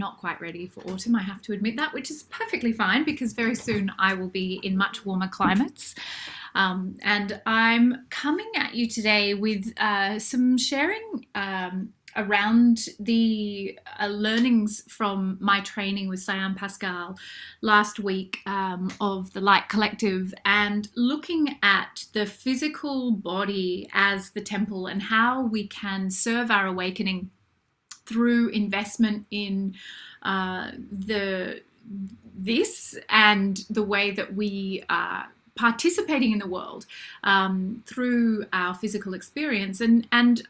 not quite ready for autumn, I have to admit that, which is perfectly fine because very soon I will be in much warmer climates. And I'm coming at you today with some sharing around the learnings from my training with Cyan Pascal last week of the Light Collective, and looking at the physical body as the temple and how we can serve our awakening through investment in this and the way that we are participating in the world through our physical experience. And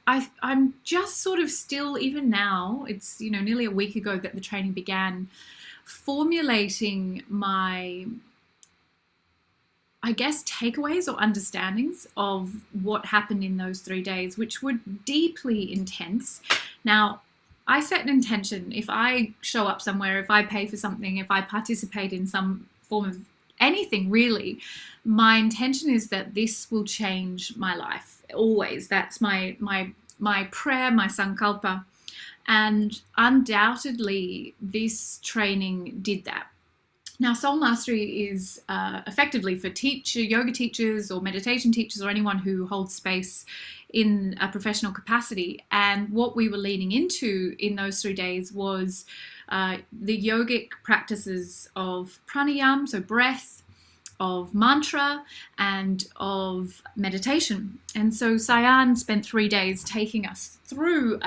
I'm just sort of still, even now, it's nearly a week ago that the training began, formulating my, I guess, takeaways or understandings of what happened in those 3 days, which were deeply intense. Now, I set an intention. If I show up somewhere, if I pay for something, if I participate in some form of anything really, my intention is that this will change my life. Always. That's my prayer, my sankalpa. And undoubtedly this training did that. Now, Soul Mastery is effectively for yoga teachers or meditation teachers or anyone who holds space in a professional capacity. And what we were leaning into in those 3 days was the yogic practices of pranayama, so breath, of mantra, and of meditation. And so Cyan spent 3 days taking us through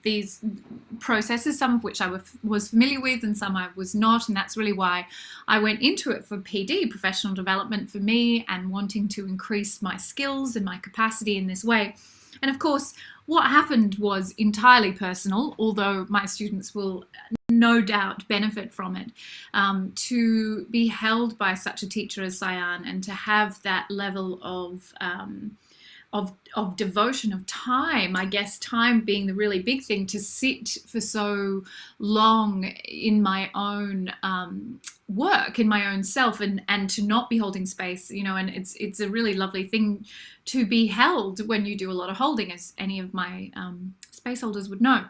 these processes, some of which I was familiar with and some I was not, and that's really why I went into it for PD, professional development for me, and wanting to increase my skills and my capacity in this way. And of course, what happened was entirely personal, although my students will no doubt benefit from it. To be held by such a teacher as Cyan and to have that level of devotion, of time, I guess time being the really big thing, to sit for so long in my own work, in my own self, and to not be holding space, and it's a really lovely thing to be held when you do a lot of holding, as any of my space holders would know.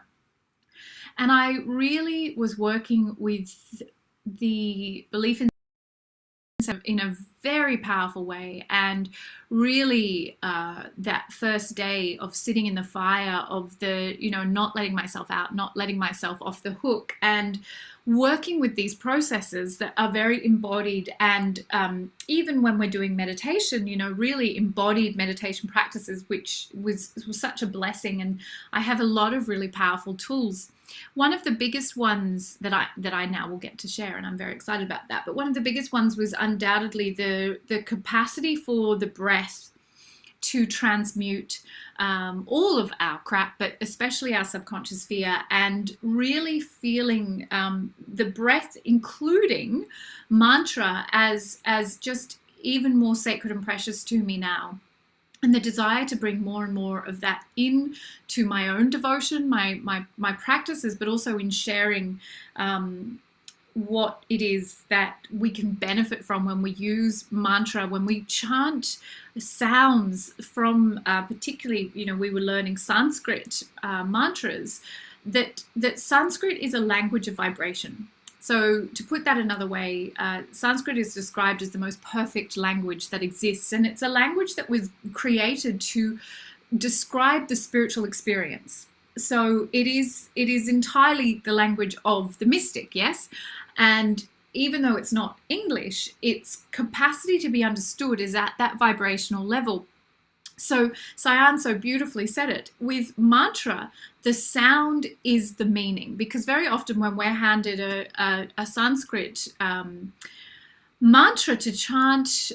And I really was working with the belief in a very powerful way, and really that first day of sitting in the fire of the not letting myself out, not letting myself off the hook, and working with these processes that are very embodied. And even when we're doing meditation, really embodied meditation practices, which was such a blessing. And I have a lot of really powerful tools. One of the biggest ones that I now will get to share, and I'm very excited about that, but one of the biggest ones was undoubtedly the capacity for the breath to transmute all of our crap, but especially our subconscious fear, and really feeling the breath, including mantra, as just even more sacred and precious to me now. And the desire to bring more and more of that into my own devotion, my practices, but also in sharing what it is that we can benefit from when we use mantra, when we chant sounds from particularly, we were learning Sanskrit mantras, that Sanskrit is a language of vibration. So to put that another way, Sanskrit is described as the most perfect language that exists, and it's a language that was created to describe the spiritual experience. So it is entirely the language of the mystic, yes? And even though it's not English, its capacity to be understood is at that vibrational level. So Cyan so beautifully said it. With mantra, the sound is the meaning, because very often when we're handed a Sanskrit mantra to chant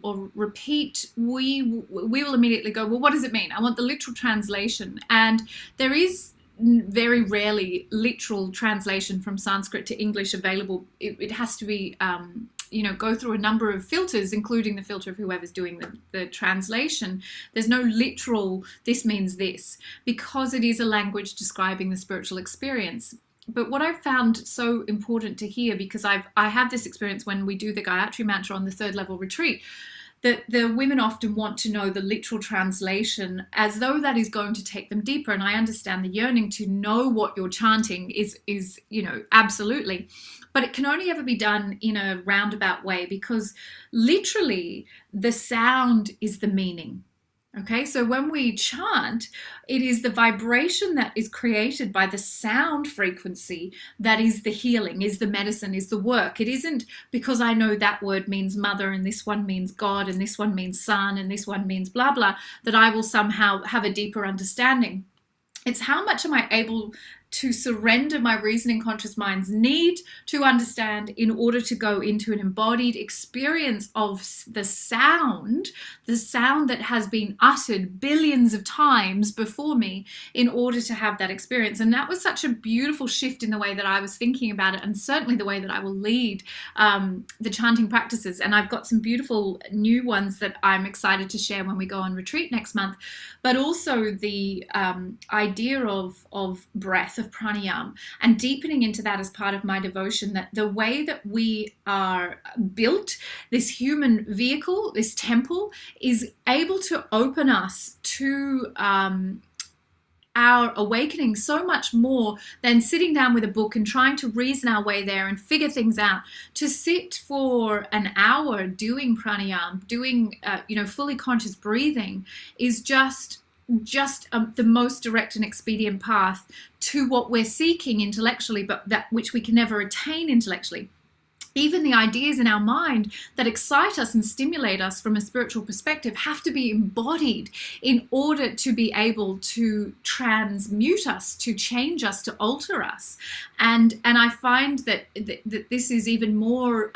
or repeat, we will immediately go, well, what does it mean? I want the literal translation. And there is very rarely literal translation from Sanskrit to English available. It has to be go through a number of filters, including the filter of whoever's doing the translation. There's no literal, this means this, because it is a language describing the spiritual experience. But what I've found so important to hear, because I have this experience when we do the Gayatri Mantra on the 3rd level retreat, the women often want to know the literal translation as though that is going to take them deeper. And I understand the yearning to know what you're chanting is, absolutely. But it can only ever be done in a roundabout way, because literally the sound is the meaning. Okay, so when we chant, it is the vibration that is created by the sound frequency that is the healing, is the medicine, is the work. It isn't because I know that word means mother and this one means God and this one means son and this one means blah, blah, that I will somehow have a deeper understanding. It's how much am I able to surrender my reasoning conscious mind's need to understand in order to go into an embodied experience of the sound that has been uttered billions of times before me, in order to have that experience. And that was such a beautiful shift in the way that I was thinking about it, and certainly the way that I will lead the chanting practices. And I've got some beautiful new ones that I'm excited to share when we go on retreat next month. But also the idea of breath, of pranayama, and deepening into that as part of my devotion, that the way that we are built, this human vehicle, this temple, is able to open us to our awakening so much more than sitting down with a book and trying to reason our way there and figure things out. To sit for an hour doing pranayama, doing fully conscious breathing, is just the most direct and expedient path to what we're seeking intellectually, but that which we can never attain intellectually. Even the ideas in our mind that excite us and stimulate us from a spiritual perspective have to be embodied in order to be able to transmute us, to change us, to alter us. And I find that this is even more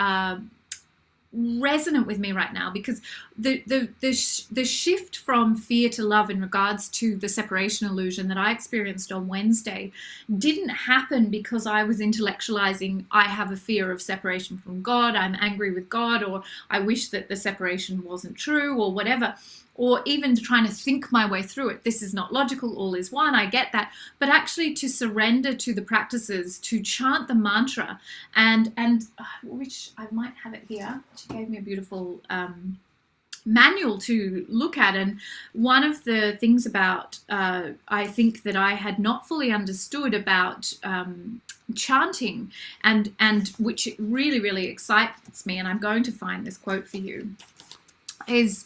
resonant with me right now, because the shift from fear to love in regards to the separation illusion that I experienced on Wednesday didn't happen because I was intellectualizing, I have a fear of separation from God, I'm angry with God, or I wish that the separation wasn't true, or whatever, or even trying to think my way through it. This is not logical, all is one, I get that. But actually to surrender to the practices, to chant the mantra, and which I might have it here. She gave me a beautiful manual to look at. And one of the things about, I think that I had not fully understood about chanting, and which really, really excites me, and I'm going to find this quote for you, is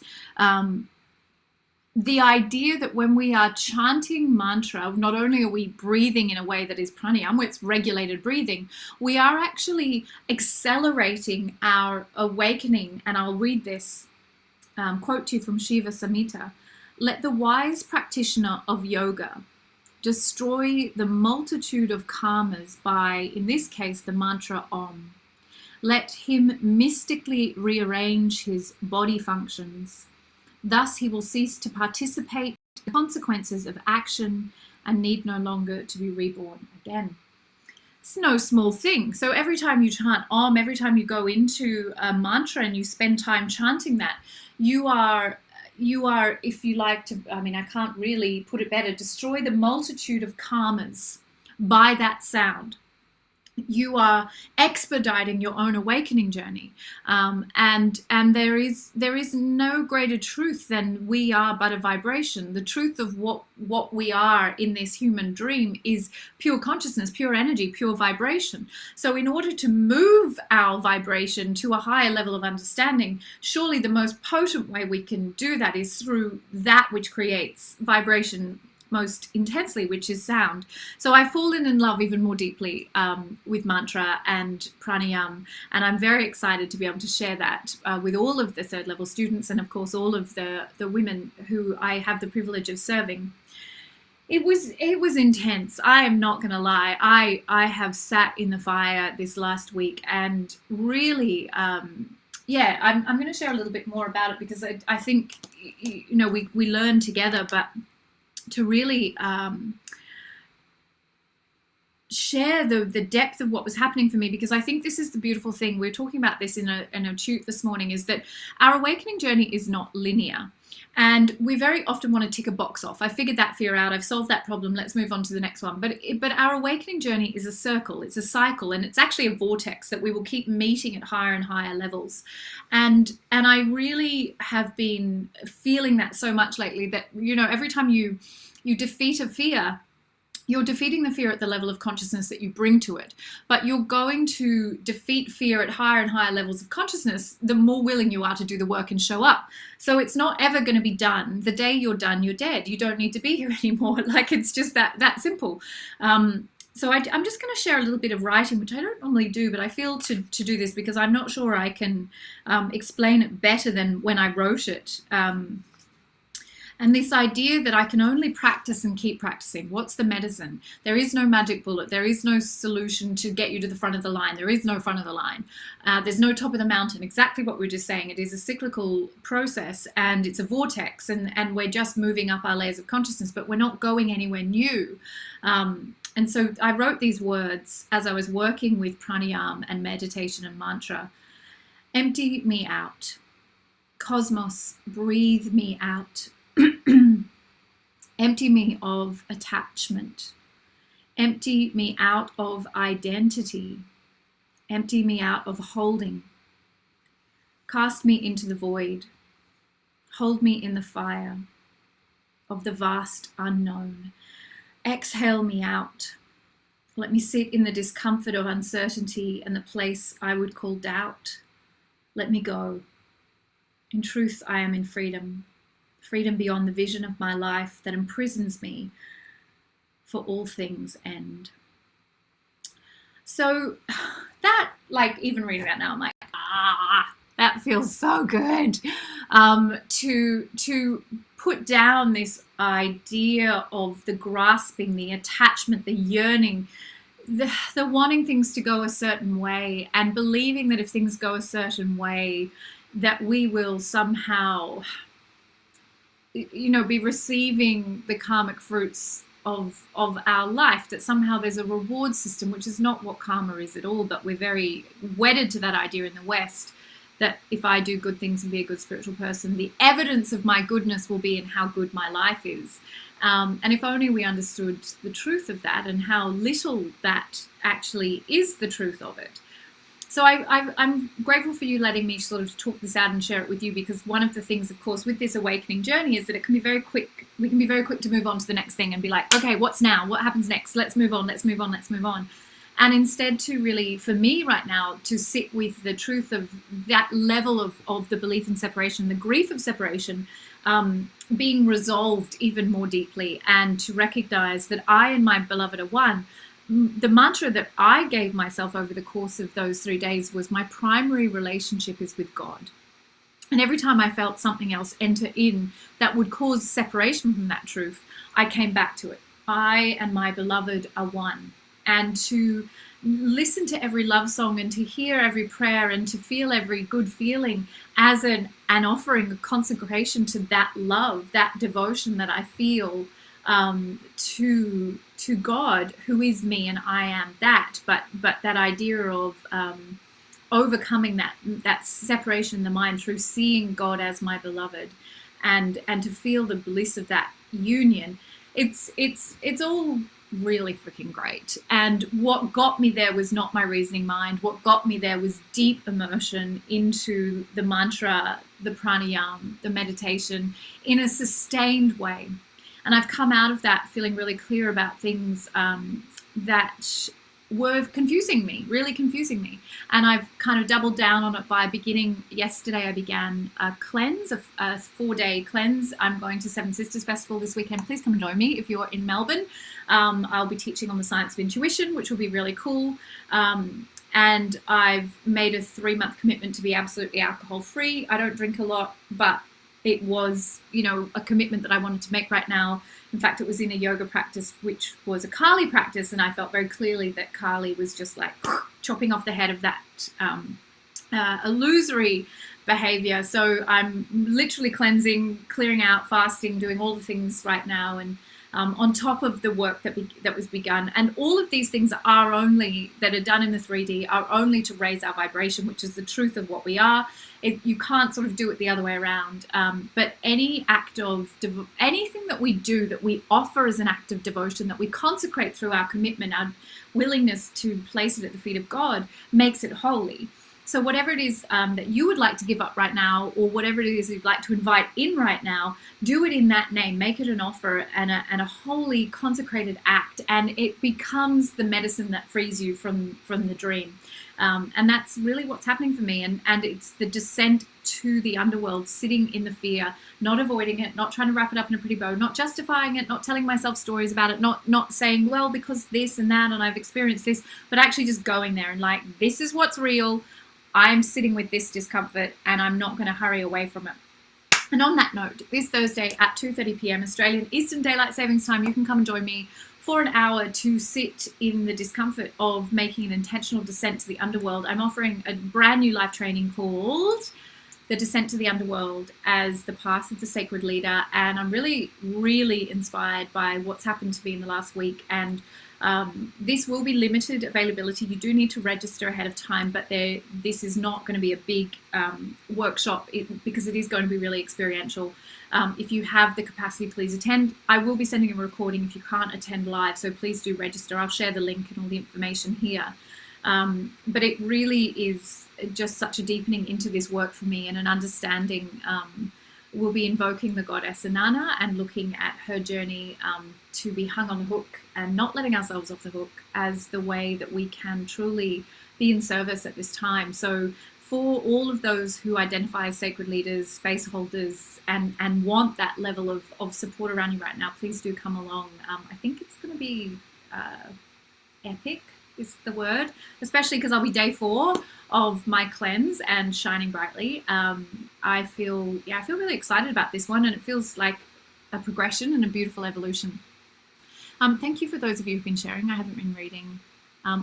the idea that when we are chanting mantra, not only are we breathing in a way that is pranayama, where it's regulated breathing, we are actually accelerating our awakening. And I'll read this quote to you from Shiva Samhita. Let the wise practitioner of yoga destroy the multitude of karmas by, in this case, the mantra Om. Let him mystically rearrange his body functions. Thus he will cease to participate in the consequences of action and need no longer to be reborn again. It's no small thing. So every time you chant Om, every time you go into a mantra and you spend time chanting that, you are, if you like to, I can't really put it better, destroy the multitude of karmas by that sound. You are expediting your own awakening journey, and there is no greater truth than we are but a vibration. The truth of what we are in this human dream is pure consciousness, pure energy, pure vibration. So in order to move our vibration to a higher level of understanding, surely the most potent way we can do that is through that which creates vibration most intensely, which is sound. So I've fallen in love even more deeply with mantra and pranayama, and I'm very excited to be able to share that with all of the third level students, and of course all of the women who I have the privilege of serving. It was intense. I am not going to lie. I have sat in the fire this last week, and really I'm going to share a little bit more about it, because I think we learn together, but to really share the depth of what was happening for me, because I think this is the beautiful thing. We're talking about this in a Tute this morning, is that our awakening journey is not linear. And we very often want to tick a box off. I figured that fear out. I've solved that problem. Let's move on to the next one. But our awakening journey is a circle. It's a cycle, and it's actually a vortex that we will keep meeting at higher and higher levels. And I really have been feeling that so much lately that, every time you defeat a fear, you're defeating the fear at the level of consciousness that you bring to it. But you're going to defeat fear at higher and higher levels of consciousness the more willing you are to do the work and show up. So it's not ever going to be done. The day you're done, you're dead. You don't need to be here anymore. Like, it's just that simple. So I'm just going to share a little bit of writing, which I don't normally do, but I feel to do this because I'm not sure I can explain it better than when I wrote it. And this idea that I can only practice and keep practicing. What's the medicine? There is no magic bullet. There is no solution to get you to the front of the line. There is no front of the line. There's no top of the mountain. Exactly what we were just saying. It is a cyclical process, and it's a vortex, and we're just moving up our layers of consciousness, but we're not going anywhere new. And so I wrote these words as I was working with pranayama and meditation and mantra. Empty me out. Cosmos, breathe me out. Empty me of attachment. Empty me out of identity. Empty me out of holding. Cast me into the void. Hold me in the fire of the vast unknown. Exhale me out. Let me sit in the discomfort of uncertainty and the place I would call doubt. Let me go. In truth, I am in freedom. Freedom beyond the vision of my life that imprisons me, for all things end. So that, like, even reading that now, I'm like, that feels so good. To put down this idea of the grasping, the attachment, the yearning, the wanting things to go a certain way, and believing that if things go a certain way, that we will somehow be receiving the karmic fruits of our life, that somehow there's a reward system, which is not what karma is at all. But we're very wedded to that idea in the West, that if I do good things and be a good spiritual person, the evidence of my goodness will be in how good my life is. And if only we understood the truth of that and how little that actually is the truth of it. So I'm grateful for you letting me sort of talk this out and share it with you, because one of the things, of course, with this awakening journey is that it can be very quick. We can be very quick to move on to the next thing and be like, okay, what's now? What happens next? Let's move on, let's move on, let's move on. And instead to really, for me right now, to sit with the truth of that level of the belief in separation, the grief of separation, being resolved even more deeply, and to recognize that I and my beloved are one. The mantra that I gave myself over the course of those 3 days was, my primary relationship is with God. And every time I felt something else enter in that would cause separation from that truth, I came back to it. I and my beloved are one. And to listen to every love song and to hear every prayer and to feel every good feeling as an offering, a consecration to that love, that devotion that I feel to God, who is me and I am that. But that idea of overcoming that separation in the mind through seeing God as my beloved, and to feel the bliss of that union, it's all really freaking great. And what got me there was not my reasoning mind. What got me there was deep immersion into the mantra, the pranayama, the meditation in a sustained way. And I've come out of that feeling really clear about things that were really confusing me. And I've kind of doubled down on it by beginning yesterday. I began a cleanse, a 4-day cleanse. I'm going to Seven Sisters Festival this weekend. Please come and join me if you're in Melbourne. I'll be teaching on the science of intuition, which will be really cool. And I've made a 3-month commitment to be absolutely alcohol free. I don't drink a lot, but it was, a commitment that I wanted to make right now. In fact, it was in a yoga practice, which was a Kali practice, and I felt very clearly that Kali was just like chopping off the head of that illusory behavior. So I'm literally cleansing, clearing out, fasting, doing all the things right now, and on top of the work that was begun. And all of these things are only, that are done in the 3D, are only to raise our vibration, which is the truth of what we are. You can't sort of do it the other way around. But any act of, anything that we do, that we offer as an act of devotion, that we consecrate through our commitment, our willingness to place it at the feet of God, makes it holy. So whatever it is that you would like to give up right now, or whatever it is you'd like to invite in right now, do it in that name. Make it an offer and a holy, consecrated act, and it becomes the medicine that frees you from the dream. And that's really what's happening for me. And it's the descent to the underworld, sitting in the fear, not avoiding it, not trying to wrap it up in a pretty bow, not justifying it, not telling myself stories about it, not saying, well, because this and that, and I've experienced this, but actually just going there and like, this is what's real. I'm sitting with this discomfort and I'm not going to hurry away from it. And on that note, this Thursday at 2:30 p.m. Australian Eastern Daylight Savings Time, you can come and join me for an hour to sit in the discomfort of making an intentional descent to the underworld. I'm offering a brand new live training called The Descent to the Underworld as the Path of the Sacred Leader. And I'm really, really inspired by what's happened to me in the last week. And this will be limited availability. You do need to register ahead of time, but this is not going to be a big workshop because it is going to be really experiential. If you have the capacity, please attend. I will be sending a recording if you can't attend live, so please do register. I'll share the link and all the information here. But it really is just such a deepening into this work for me and an understanding. We'll be invoking the goddess Inanna and looking at her journey to be hung on the hook and not letting ourselves off the hook as the way that we can truly be in service at this time. So for all of those who identify as sacred leaders, space holders, and want that level of support around you right now, please do come along. I think it's going to be epic is the word, especially because I'll be day 4 of my cleanse and shining brightly. I feel really excited about this one, and it feels like a progression and a beautiful evolution. Thank you for those of you who've been sharing. I haven't been reading.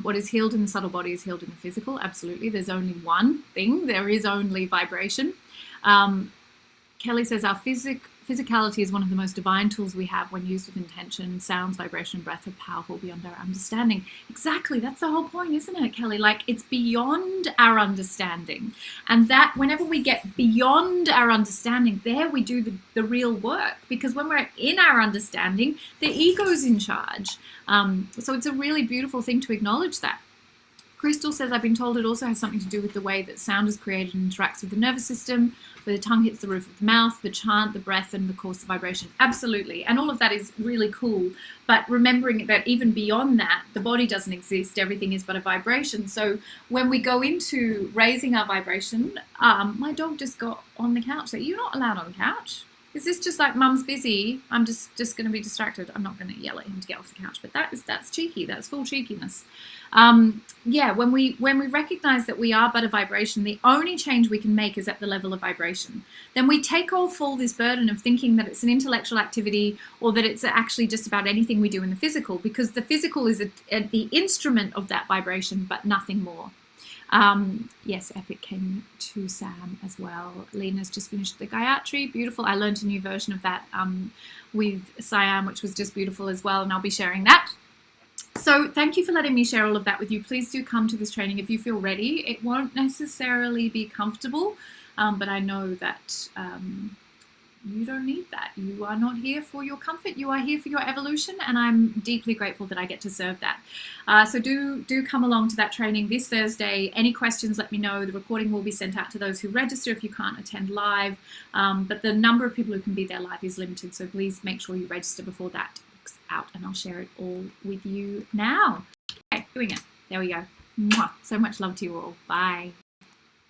What is healed in the subtle body is healed in the physical. Absolutely. There's only one thing. There is only vibration. Kelly says our physicality is one of the most divine tools we have when used with intention. Sounds, vibration, and breath are powerful beyond our understanding. Exactly. That's the whole point, isn't it, Kelly? Like, it's beyond our understanding. And that whenever we get beyond our understanding, there we do the real work. Because when we're in our understanding, the ego's in charge. So it's a really beautiful thing to acknowledge that. Crystal says, I've been told it also has something to do with the way that sound is created and interacts with the nervous system, where the tongue hits the roof of the mouth, the chant, the breath, and of course the vibration. Absolutely. And all of that is really cool. But remembering that even beyond that, the body doesn't exist. Everything is but a vibration. So when we go into raising our vibration, my dog just got on the couch. So you're not allowed on the couch. Is this just like mum's busy? I'm just going to be distracted. I'm not going to yell at him to get off the couch. But that's cheeky. That's full cheekiness. Yeah, when we recognize that we are but a vibration, the only change we can make is at the level of vibration. Then we take off all this burden of thinking that it's an intellectual activity or that it's actually just about anything we do in the physical, because the physical is the instrument of that vibration, but nothing more. Yes, Epic came to Sam as well. Lena's just finished the Gayatri. Beautiful. I learned a new version of that with Siam, which was just beautiful as well, and I'll be sharing that. So thank you for letting me share all of that with you. Please do come to this training if you feel ready. It won't necessarily be comfortable, but I know that you don't need that. You are not here for your comfort. You are here for your evolution, and I'm deeply grateful that I get to serve that. So do come along to that training this Thursday. Any questions, let me know. The recording will be sent out to those who register if you can't attend live, but the number of people who can be there live is limited, so please make sure you register before that book's out, and I'll share it all with you now. Okay, doing it. There we go. Mwah. So much love to you all. Bye.